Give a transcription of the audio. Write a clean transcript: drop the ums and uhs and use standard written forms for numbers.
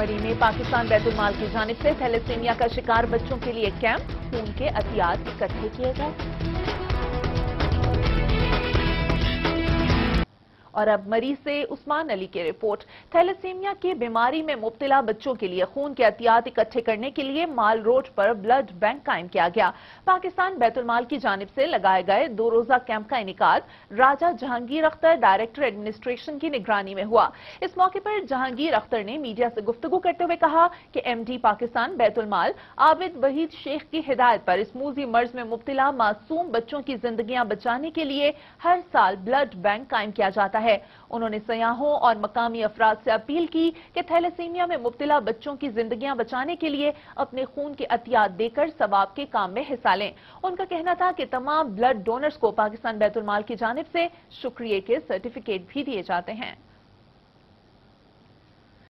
मरी में पाकिस्तान बैतुल माल की जानिब से थैलेसीमिया का शिकार बच्चों के लिए कैंप, खून के अतियात इकट्ठे किए गए। और अब मरी से उस्मान अली की रिपोर्ट। थैलेसीमिया की बीमारी में मुब्तला बच्चों के लिए खून के अतियात इकट्ठे करने के लिए माल रोड पर ब्लड बैंक कायम किया गया। पाकिस्तान बैतुल माल की जानिब से लगाए गए 2 रोजा कैंप का इनेकाद राजा जहांगीर अख्तर डायरेक्टर एडमिनिस्ट्रेशन की निगरानी में हुआ। इस मौके पर जहांगीर अख्तर ने मीडिया से गुफ्तगू करते हुए कहा कि MD पाकिस्तान बैतुल माल आबिद वहीद शेख की हिदायत पर इस मूजी मर्ज में मुब्तला मासूम बच्चों की जिंदगियां बचाने के लिए हर साल ब्लड बैंक कायम किया जाता है। उन्होंने सयाहों और मकामी अफराद से अपील की कि थैलेसीमिया में मुब्तला बच्चों की जिंदगियां बचाने के लिए अपने खून के अतियात देकर सवाब के काम में हिस्सा लें। उनका कहना था कि तमाम ब्लड डोनर्स को पाकिस्तान बैतुल माल की जानिब से शुक्रिया के सर्टिफिकेट भी दिए जाते हैं।